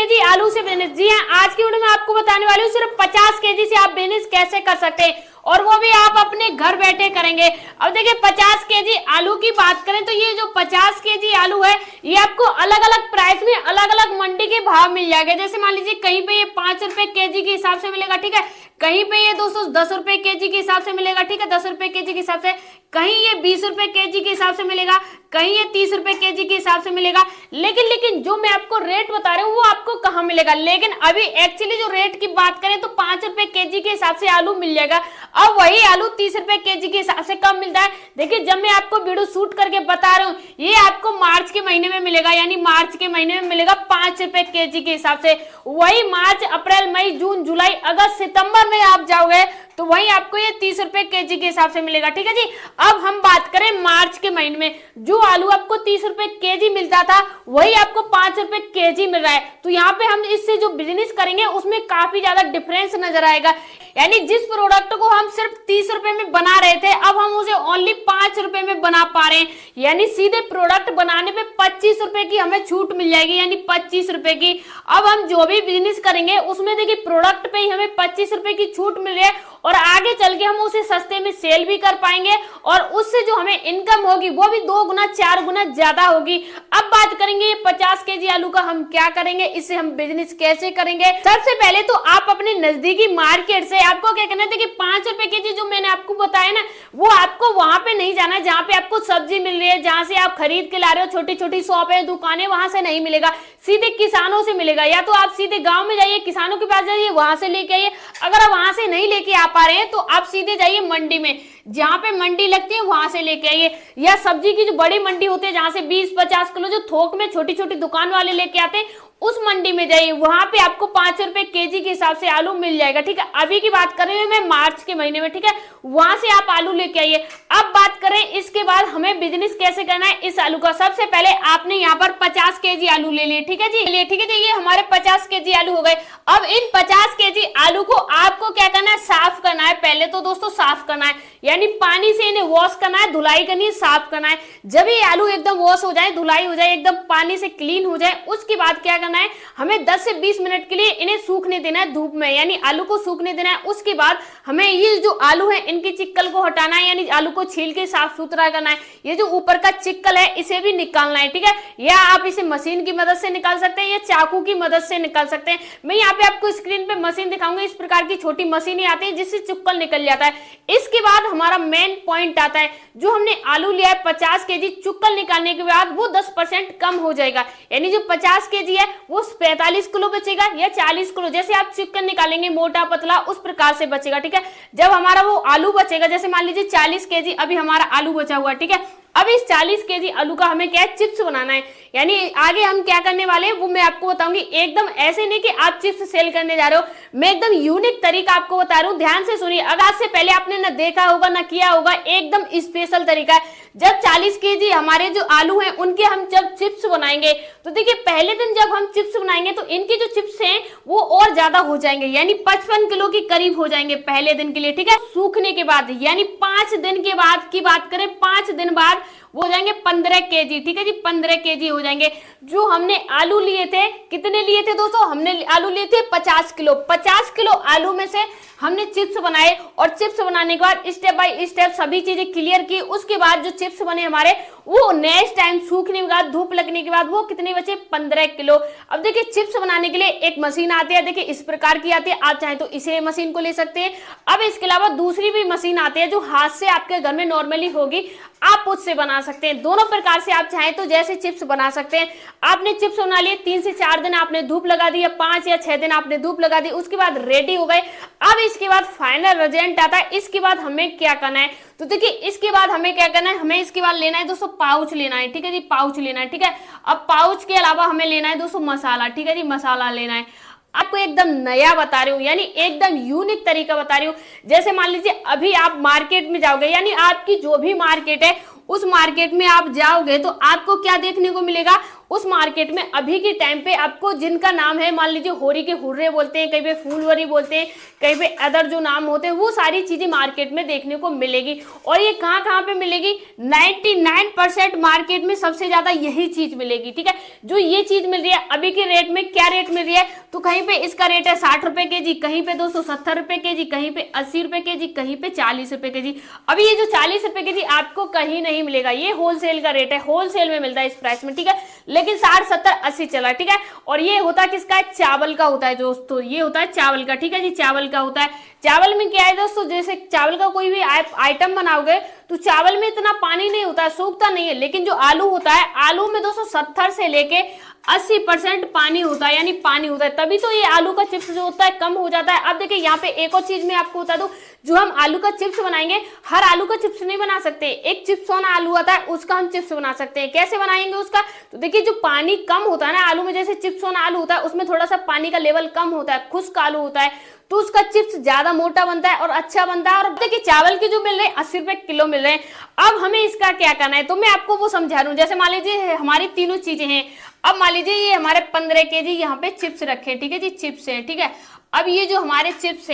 KG आलू से business. जी हाँ, आज की वीडियो में आपको बताने वाली हूँ सिर्फ 50 केजी से आप बिजनेस कैसे कर सकते हैं और वो भी आप अपने घर बैठे करेंगे। अब देखिए 50 केजी आलू की बात करें तो ये जो 50 केजी आलू है ये आपको अलग अलग प्राइस में अलग अलग मंडी के भाव मिल जाएगा। जैसे मान लीजिए कहीं पे ये 5 रुपए केजी के हिसाब से मिलेगा, ठीक है, कहीं पे ये 210 रुपए केजी के हिसाब से मिलेगा, ठीक है, 10 रुपए केजी के हिसाब से, कहीं ये 20 रुपए केजी के हिसाब से मिलेगा, कहीं ये 30 रुपए केजी के हिसाब से मिलेगा। लेकिन जो मैं आपको रेट बता रहा हूँ वो आपको कहाँ मिलेगा। लेकिन अभी एक्चुअली जो रेट की बात करें तो 5 रुपए केजी के हिसाब से आलू मिल जाएगा। अब वही आलू 30 रुपए केजी के हिसाब से कम मिलता है। देखिए जब मैं आपको वीडियो शूट करके बता रहा हूँ ये आपको मार्च के महीने में मिलेगा, यानी मार्च के महीने में मिलेगा 5 रुपए केजी के हिसाब से। वही मार्च, अप्रैल, मई, जून, जुलाई, अगस्त, सितंबर में आप जाओगे तो वही आपको ये 30 रुपए केजी के हिसाब से मिलेगा, ठीक है जी। अब हम बात करें मार्च के महीने में, जो आलू आपको 30 रुपए केजी मिलता था वही आपको 5 रुपए केजी मिल रहा है। तो यहाँ पे हम इससे जो बिजनेस करेंगे उसमें काफी ज्यादा डिफरेंस नजर आएगा। यानी जिस प्रोडक्ट को हम सिर्फ 30 रुपए में बना रहे थे अब हम उसे ओनली 5 रुपए में बना पा रहे हैं। यानी सीधे प्रोडक्ट बनाने पे 25 रुपए की हमें छूट मिल जाएगी, यानी 25 रुपए की। अब हम जो भी बिजनेस करेंगे उसमें देखिए प्रोडक्ट पे ही हमें 25 रुपए की छूट मिल रही है और आगे चल के हम उसे सस्ते में सेल भी कर पाएंगे और उससे जो हमें इनकम होगी वो भी 2 गुना 4 गुना ज्यादा होगी। अब बात करेंगे 50 केजी आलू का हम क्या करेंगे, इससे हम बिजनेस कैसे करेंगे। सबसे पहले तो आप अपने नजदीकी मार्केट से आपको क्या करना है कि 5 रुपए केजी जो मैंने आपको बताया ना वो आपको वहां पे नहीं जाना है जहाँ पे आपको सब्जी मिल रही है, जहाँ से आप खरीद के ला रहे हो, छोटी छोटी शॉप है, दुकानें, वहां से नहीं मिलेगा, सीधे किसानों से मिलेगा। या तो आप सीधे गाँव में जाइए, किसानों के पास जाइए, वहां से लेके आइए। अगर आप वहां से नहीं लेके आ पा रहे हैं तो आप सीधे जाइए मंडी में, जहां पे मंडी लगती है वहां से लेके आइए। या सब्जी की जो बड़ी मंडी होती है जहां से 20-50 किलो जो थोक में छोटी छोटी दुकान वाले लेके आते हैं उस मंडी में जाइए, वहां पे आपको 5 रुपए केजी के हिसाब से आलू मिल जाएगा, ठीक है। अभी की बात कर रही हूँ मैं मार्च के महीने में, ठीक है, वहां से आप आलू लेके आइए। अब बात करें इसके बाद हमें बिजनेस कैसे करना है इस आलू का। सबसे पहले आपने यहाँ पर 50 केजी आलू ले लिए, ठीक है जी, ठीक है जी, ये हमारे 50 केजी आलू हो गए। अब इन 50 केजी आलू को आपको क्या करना है, साफ करना है। पहले तो दोस्तों साफ करना है, यानी पानी से इन्हें वॉश करना है, धुलाई करनी है, साफ करना है। जब ये आलू एकदम वॉश हो जाए, धुलाई हो जाए, एकदम पानी से क्लीन हो जाए, उसके बाद क्या करना है, हमें 10 से 20 मिनट के लिए इन्हें सूखने देना है धूप में, यानी आलू को सूखने देना है। उसके बाद हमें ये जो आलू है इनकी चिक्कल को हटाना है, यानी आलू को छील के साफ सुथरा करना है। ये जो ऊपर का चिक्कल है इसे भी निकालना है, ठीक है। या आप इसे मशीन की मदद से निकाल सकते हैं या चाकू की मदद से निकाल सकते हैं। मैं यहाँ पे आपको स्क्रीन पे मशीन दिखाऊंगा, इस प्रकार की छोटी मशीनें आती है जिससे चिक्कल निकल जाता है। इसके बाद हमारा मेन पॉइंट आता है, जो हमने आलू लिया है 50 केजी, चिक्कल निकालने के बाद वो 10% कम हो जाएगा, यानी जो 50 केजी है वो 45 किलो बचेगा या 40 किलो, जैसे आप चिकन निकालेंगे मोटा पतला उस प्रकार से बचेगा, ठीक है। जब हमारा वो आलू बचेगा, जैसे मान लीजिए 40 केजी अभी हमारा आलू बचा हुआ, ठीक है। अब इस 40 केजी आलू का हमें क्या है, चिप्स बनाना है। यानी आगे हम क्या करने वाले हैं वो मैं आपको बताऊंगी। एकदम ऐसे नहीं कि आप चिप्स सेल करने जा रहे हो, मैं एकदम यूनिक तरीका आपको बता रहा हूँ, ध्यान से सुनिए। अगर आज से पहले आपने ना देखा होगा ना किया होगा, एकदम स्पेशल तरीका है। जब 40 केजी हमारे जो आलू हैं उनके हम जब चिप्स बनाएंगे तो देखिए पहले दिन जब हम चिप्स बनाएंगे तो इनके जो चिप्स हैं वो और ज्यादा हो जाएंगे, यानी 55 किलो के करीब हो जाएंगे पहले दिन के लिए, ठीक है। सूखने के बाद यानी 5 दिन के बाद की बात करें, 5 दिन बाद वो हो जाएंगे 15 केजी, ठीक है जी, 15 केजी हो जाएंगे। जो हमने आलू लिए थे, कितने लिए थे दोस्तों, हमने आलू लिए थे 50 किलो। 50 किलो आलू में से हमने चिप्स बनाए और चिप्स बनाने के बाद स्टेप बाय स्टेप सभी चीजें क्लियर की। उसके बाद जो चिप्स बने हमारे वो नेक्स्ट टाइम सूखने के बाद, धूप लगने के बाद वो कितने बचे, 15 किलो। अब देखिए चिप्स बनाने के लिए एक मशीन आती है, देखिए इस प्रकार की आती है, आप चाहें तो इसे मशीन को ले सकते हैं। अब इसके अलावा दूसरी भी मशीन आती है जो हाथ से आपके घर में नॉर्मली होगी, आप उससे बना सकते हैं। दोनों प्रकार से आप चाहें तो जैसे चिप्स बना सकते हैं। आपने चिप्स बना लिए, 3 से 4 दिन आपने धूप लगा दी, 5 या 6 दिन आपने धूप लगा दी, उसके बाद रेडी हो गए। अब इसके बाद फाइनल रिजल्ट आता है। इसके बाद हमें क्या करना है, तो देखिए इसके बाद हमें क्या करना है, हमें इसके बाद लेना है दोस्तों पाउच लेना है, ठीक है जी, पाउच लेना है, ठीक है। अब पाउच के अलावा हमें लेना है दोस्तों मसाला, ठीक है जी, मसाला लेना है। आपको एकदम नया बता रही हूँ, यानी एकदम यूनिक तरीका बता रही हूँ। जैसे मान लीजिए अभी आप मार्केट में जाओगे, यानी आपकी जो भी मार्केट है उस मार्केट में आप जाओगे तो आपको क्या देखने को मिलेगा, उस मार्केट में अभी के टाइम पे आपको जिनका नाम है, मान लीजिए होरी के हुर्रे बोलते हैं, कहीं पे फूलवरी बोलते हैं, कहीं पे अदर जो नाम होते हैं, वो सारी चीजें मार्केट में देखने को मिलेगी। और ये कहाँ कहाँ पे मिलेगी? 99% मार्केट में सबसे ज्यादा यही चीज मिलेगी। ठीक है, जो ये चीज मिल रही है अभी के रेट में, क्या रेट मिल रही है? तो कहीं पे इसका रेट है 60 रुपए के जी, कहीं पे 270 रुपए के जी, कहीं पे 80 रुपए के जी, कहीं पे 40 रुपए के जी। अभी ये जो 40 रुपए के जी आपको कहीं नहीं मिलेगा, ये होलसेल का रेट है, होलसेल में मिलता है इस प्राइस में। ठीक है, लेकिन 60, 70, 80 चला। ठीक है, और ये होता है किसका? चावल का होता है दोस्तों, ये होता है चावल का। ठीक है जी, चावल का होता है। चावल में क्या है दोस्तों, जैसे चावल का कोई भी आइटम बनाओगे तो चावल में इतना पानी नहीं होता है, सूखता नहीं है। लेकिन जो आलू होता है, आलू में 270 से लेके 80% पानी होता है, यानी पानी होता है, तभी तो ये आलू का चिप्स जो होता है कम हो जाता है। अब देखिए यहाँ पे एक और चीज मैं आपको बता दूं, जो हम आलू का चिप्स बनाएंगे, हर आलू का चिप्स नहीं बना सकते। एक चिप्स वाला आलू आता है, उसका हम चिप्स बना सकते हैं। कैसे बनाएंगे उसका? तो देखिए जो पानी कम होता है ना आलू में, जैसे चिप्स वाला आलू होता है उसमें थोड़ा सा पानी का लेवल कम होता है, खुश्क आलू होता है, तो उसका चिप्स ज्यादा मोटा बनता है और अच्छा बनता है। और देखिए चावल के जो मिल रहे हैं 80 रुपए किलो मिल रहे हैं। अब हमें इसका क्या करना है, तो मैं आपको वो समझा रहा हूँ। जैसे मान लीजिए हमारी तीनों चीजें हैं। अब मान लीजिए ये हमारे 15 केजी यहाँ पे चिप्स रखे, ठीक है जी, चिप्स हैं। ठीक है, अब ये जो हमारे चिप्स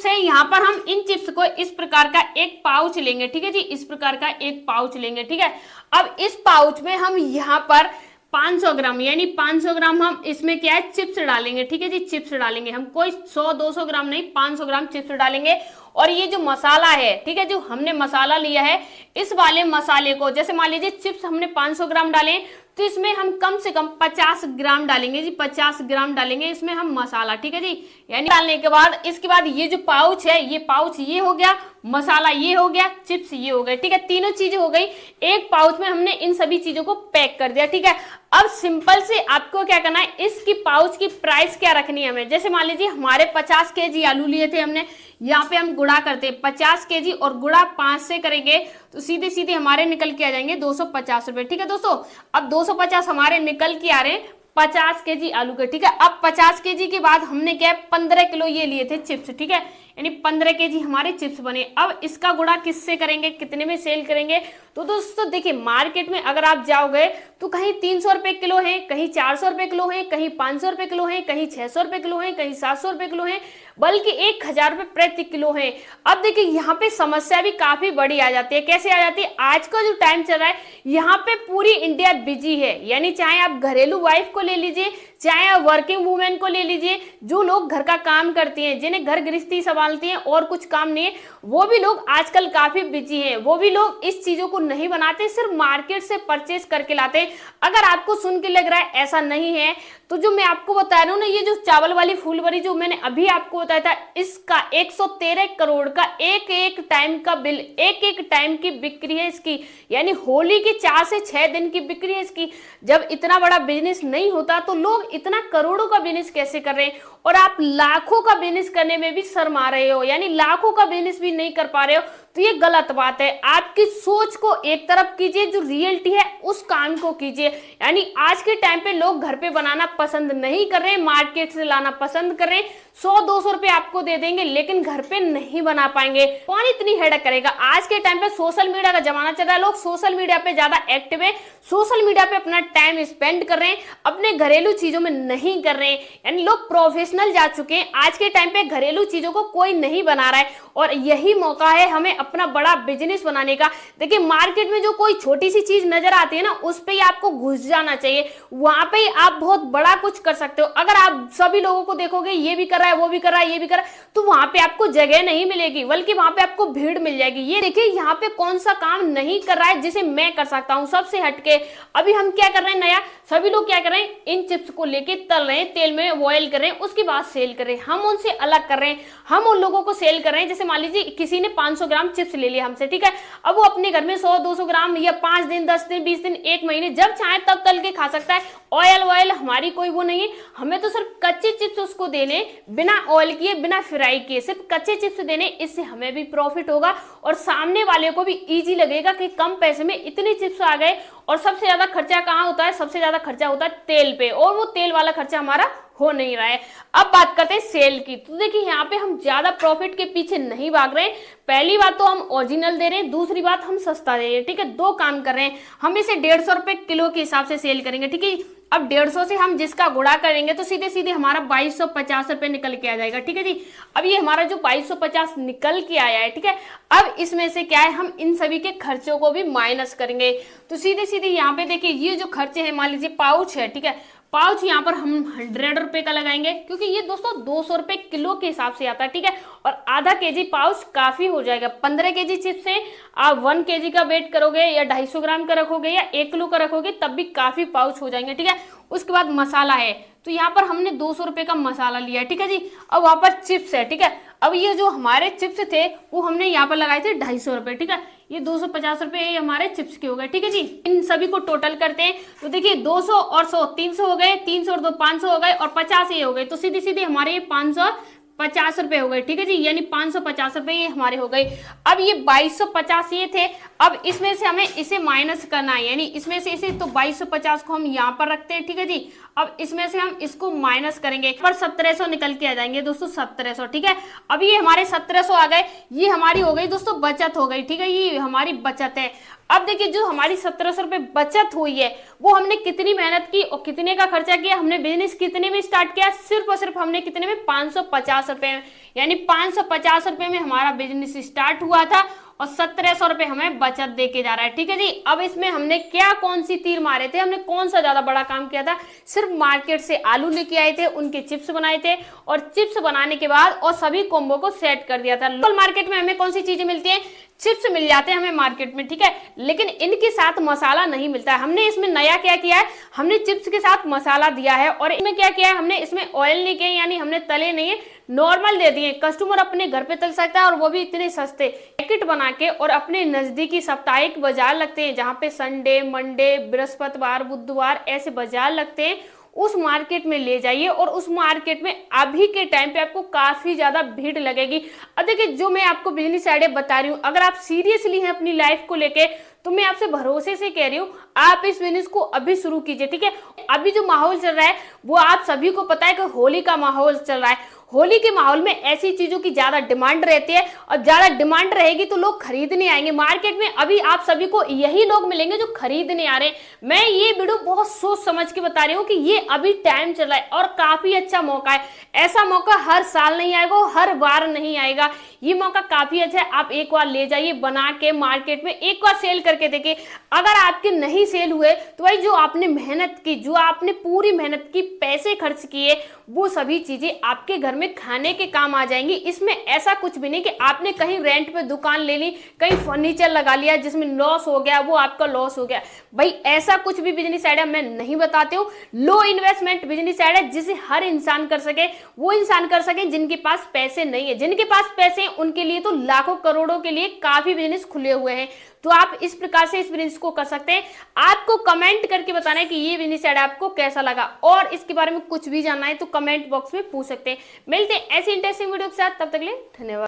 हैं, यहाँ पर हम इन चिप्स को इस प्रकार का एक पाउच लेंगे। ठीक है जी, इस प्रकार का एक पाउच लेंगे। ठीक है, अब इस पाउच में हम यहाँ पर 500 ग्राम, यानी 500 ग्राम हम इसमें क्या है, चिप्स डालेंगे। ठीक है जी, चिप्स डालेंगे हम, कोई 100-200 ग्राम नहीं, 500 ग्राम चिप्स डालेंगे। और ये जो मसाला है, ठीक है, जो हमने मसाला लिया है, इस वाले मसाले को, जैसे मान लीजिए चिप्स हमने 500 ग्राम डाले, तो इसमें हम कम से कम 50 ग्राम डालेंगे जी, 50 ग्राम डालेंगे इसमें हम मसाला। ठीक है जी, यानी डालने के बाद इसके बाद ये जो पाउच है, ये पाउच ये हो गया, मसाला ये हो गया, चिप्स ये हो गए। ठीक है, तीनों चीजें हो गई एक पाउच में, हमने इन सभी चीजों को पैक कर दिया। ठीक है, अब सिंपल से आपको क्या करना है, इसकी पाउच की प्राइस क्या रखनी है हमें। जैसे मान लीजिए हमारे 50 केजी आलू लिए थे हमने, यहाँ पे हम गुणा करते हैं 50 केजी और गुणा 5 से करेंगे तो सीधे सीधे हमारे निकल के आ जाएंगे 250 रुपए। ठीक है दोस्तों, अब 250 हमारे निकल के आ रहे हैं 50 केजी आलू के। ठीक है, अब 50 केजी के बाद हमने क्या है 15 किलो ये लिए थे चिप्स। ठीक है, यानी 15 केजी हमारे चिप्स बने। अब इसका गुणा किससे करेंगे, कितने में सेल करेंगे? तो दोस्तों देखिए मार्केट में अगर आप जाओगे तो कहीं 300 रुपए किलो है, कहीं 400 रुपए किलो है, कहीं 500 रुपए किलो है, कहीं 600 रुपए किलो है, कहीं 700 रुपए किलो है, बल्कि 1000 रुपए प्रति किलो है। अब देखिए यहाँ पे समस्या भी काफी बड़ी आ जाती है। कैसे आ जाती है? आज का जो टाइम चल रहा है यहाँ पे पूरी इंडिया बिजी है, यानी चाहे आप घरेलू वाइफ को ले लीजिए, चाहे आप वर्किंग वुमेन को ले लीजिए, जो लोग घर का काम करती हैं, जिन्हें घर गृहस्थी संभालती हैं और कुछ काम नहीं है, वो भी लोग आजकल काफी बिजी हैं। वो भी लोग इस चीजों को नहीं बनाते, सिर्फ मार्केट से परचेस करके लाते हैं। अगर आपको सुन के लग रहा है ऐसा नहीं है, तो जो मैं आपको बता रहा हूँ ना, ये जो चावल वाली फूलवरी जो मैंने अभी आपको बताया था, इसका 113 करोड़ का एक एक टाइम का बिल, एक एक टाइम की बिक्री है इसकी, यानी होली के 4 से 6 दिन की बिक्री है इसकी। जब इतना बड़ा बिजनेस नहीं होता तो लोग इतना करोड़ों का बिजनेस कैसे कर रहे हैं, और आप लाखों का बिजनेस करने में भी शर्मा रहे हो, यानी लाखों का बिजनेस भी नहीं कर पा रहे हो, तो ये गलत बात है। आपकी सोच को एक तरफ कीजिए, जो रियलिटी है उस काम को कीजिए। यानी आज के टाइम पे लोग घर पे बनाना पसंद नहीं कर रहे, मार्केट से लाना पसंद कर रहे। 100-200 रुपए आपको दे देंगे, लेकिन घर पे नहीं बना पाएंगे। कौन इतनी हेडक करेगा? आज के टाइम पे सोशल मीडिया का जमाना चल रहा है, लोग सोशल मीडिया पे ज्यादा एक्टिव है, सोशल मीडिया पे अपना टाइम स्पेंड कर रहे हैं, अपने घरेलू चीजों में नहीं कर रहे हैं। यानी लोग प्रोफेशनल जा चुके हैं। आज के टाइम पे घरेलू चीजों को कोई नहीं बना रहा है, और यही मौका है हमें अपना बड़ा बिजनेस बनाने का। देखिए मार्केट में जो कोई छोटी सी चीज नजर आती है ना, उस पे ही आपको घुस जाना चाहिए, वहां पे ही आप बहुत बड़ा कुछ कर सकते हो। अगर आप सभी लोगों को देखोगे, ये भी कर रहा है, वो भी कर रहा है, ये भी कर रहा है, तो वहां पे आपको जगह नहीं मिलेगी, बल्कि वहां पे आपको भीड़ मिल जाएगी। ये देखिए यहाँ पे कौन सा काम नहीं कर रहा है जिसे मैं कर सकता हूँ, सबसे हटके। अभी हम क्या कर रहे हैं नया, सभी लोग क्या कर रहे हैं, इन चिप्स को लेके तल रहे हैं, तेल में बॉयल कर रहे हैं, उसके बाद सेल कर रहे हैं। हम उनसे अलग कर रहे हैं, हम उन लोगों को सेल कर रहे हैं। जैसे मान लीजिए किसी ने 500 ग्राम चिप्स ले लिया हमसे, ठीक है, अब वो अपने घर में 100-200 ग्राम या 5 दिन, 10 दिन, 20 दिन, 1 महीने जब चाहे तब तल के खा सकता है। ऑयल हमारी कोई वो नहीं है, हमें तो सिर्फ कच्चे चिप्स उसको देने, बिना ऑयल किए, बिना फ्राई किए, सिर्फ कच्चे चिप्स देने। इससे हमें भी प्रॉफिट होगा और सामने वाले को भी इजी लगेगा कि कम पैसे में इतने चिप्स आ गए। और सबसे ज्यादा खर्चा कहाँ होता है? सबसे ज्यादा खर्चा होता है तेल पे, और वो तेल वाला खर्चा हमारा हो नहीं रहा है। अब बात करते हैं सेल की। तो देखिए यहाँ पे हम ज्यादा प्रॉफिट के पीछे नहीं भाग रहे। पहली बात तो हम ओरिजिनल दे रहे हैं, दूसरी बात हम सस्ता दे रहे हैं। ठीक है, दो काम कर रहे हैं। हम इसे 150 रुपए किलो के हिसाब से सेल करेंगे। ठीक है, अब 150 से हम जिसका गुणा करेंगे तो सीधे सीधे हमारा 2250 रुपए निकल के आ जाएगा। ठीक है जी, अब ये हमारा जो 2250 निकल के आया है, ठीक है, अब इसमें से क्या है, हम इन सभी के खर्चों को भी माइनस करेंगे। तो सीधे सीधे यहाँ पे देखिए ये जो खर्चे हैं, मान लीजिए पाउच है, ठीक है, पाउच यहाँ पर हम 100 रुपए का लगाएंगे क्योंकि ये दोस्तों 200 रुपए किलो के हिसाब से आता है। ठीक है, और आधा केजी पाउच काफी हो जाएगा। 15 केजी चिप्स से आप 1 केजी का वेट करोगे या 250 ग्राम का रखोगे या 1 किलो का रखोगे तब भी काफी पाउच हो जाएंगे। ठीक है, उसके बाद मसाला है, तो यहाँ पर हमने 200 रुपए का मसाला लिया है। ठीक है जी, अब वहां पर चिप्स है। ठीक है, अब ये जो हमारे चिप्स थे वो हमने यहाँ पर लगाए थे 250 रुपए। ठीक है, ये 250 रुपए हमारे चिप्स के हो गए। ठीक है जी, इन सभी को टोटल करते हैं तो देखिए 200 और 100 300 हो गए, 300 और 2 500 हो गए और 50 ये हो गए, तो सीधे सीधे हमारे ये 550 रुपए हो गए। ठीक है जी, यानी 550 रुपए ये हमारे हो गए। अब ये 2250 ये थे, अब इसमें से हमें इसे माइनस करना है, यानी इसमें से इसे, तो 2250 को हम यहाँ पर रखते हैं। ठीक है जी, अब इसमें से हम इसको माइनस करेंगे पर 1700 निकल के आ जाएंगे दोस्तों, 1700। ठीक है, अब ये हमारे 1700 आ गए, ये हमारी हो गई दोस्तों बचत हो गई। ठीक है, ये हमारी बचत है। अब देखिए जो हमारी 1700 रुपए बचत हुई है वो हमने कितनी मेहनत की और कितने का खर्चा किया, हमने बिजनेस कितने में स्टार्ट किया, सिर्फ और सिर्फ हमने कितने में 550 रुपए में, यानी 550 रुपए में हमारा बिजनेस स्टार्ट हुआ था और 1700 रुपए हमें बचत दे के जा रहा है। ठीक है जी, अब इसमें हमने क्या कौन सी तीर मारे थे, हमने कौन सा ज्यादा बड़ा काम किया था, सिर्फ मार्केट से आलू लेके आए थे, उनके चिप्स बनाए थे और चिप्स बनाने के बाद और सभी कॉम्बो को सेट कर दिया था। लोकल मार्केट में हमें कौन सी चीजें मिलती है, चिप्स मिल जाते हैं हमें मार्केट में। ठीक है, लेकिन इनके साथ मसाला नहीं मिलता है। हमने इसमें नया क्या किया है, हमने चिप्स के साथ मसाला दिया है और इसमें क्या किया है, हमने इसमें ऑयल नहीं किया, यानी हमने तले नहीं है, नॉर्मल दे दिए। कस्टमर अपने घर पे तल सकता है और वो भी इतने सस्ते पैकेट बना के। और अपने नजदीकी साप्ताहिक बाजार लगते हैं जहाँ पे संडे, मंडे, बृहस्पतिवार, बुधवार ऐसे बाजार लगते हैं, उस मार्केट में ले जाइए और उस मार्केट में अभी के टाइम पे आपको काफी ज्यादा भीड़ लगेगी। अब देखिए जो मैं आपको बिजनेस आइडिया बता रही हूँ, अगर आप सीरियसली हैं अपनी लाइफ को लेके तो मैं आपसे भरोसे से कह रही हूँ आप इस बिजनेस को अभी शुरू कीजिए। ठीक है, अभी जो माहौल चल रहा है वो आप सभी को पता है कि होली का माहौल चल रहा है। होली के माहौल में ऐसी चीजों की ज्यादा डिमांड रहती है और ज्यादा डिमांड रहेगी तो लोग खरीदने आएंगे मार्केट में। अभी आप सभी को यही लोग मिलेंगे जो खरीदने आ रहे हैं। मैं ये वीडियो बहुत सोच समझ के बता रही हूँ कि ये अभी टाइम चल रहा है और काफी अच्छा मौका है। ऐसा मौका हर साल नहीं आएगा, हर बार नहीं आएगा, ये मौका काफी अच्छा है। आप एक बार ले जाइए बना के मार्केट में, एक बार सेल करके देखिए। अगर आपके नहीं सेल हुए तो भाई जो आपने मेहनत की, जो आपने पूरी मेहनत की, पैसे खर्च किए, वो सभी चीजें आपके घर में खाने के काम आ जाएंगी। इसमें ऐसा कुछ भी नहीं कि आपने कहीं रेंट पे दुकान ले ली, कहीं फर्नीचर लगा लिया जिसमें लॉस हो गया, वो आपका लॉस हो गया। भाई ऐसा कुछ भी बिजनेस आइडिया मैं नहीं बताती हूँ। लो इन्वेस्टमेंट बिजनेस आइडिया जिसे हर इंसान कर सके, वो इंसान कर सके जिनके पास पैसे नहीं है। जिनके पास पैसे हैं उनके लिए तो लाखों करोड़ों के लिए काफी बिजनेस खुले हुए हैं। तो आप इस प्रकार से इस बिजनेस को कर सकते हैं। आपको कमेंट करके बताना है कि ये बिजनेस आइडिया आपको कैसा लगा और इसके बारे में कुछ भी जानना है तो कमेंट बॉक्स में पूछ सकते हैं। मिलते हैं ऐसी इंटरेस्टिंग वीडियो के साथ, तब तक के लिए धन्यवाद।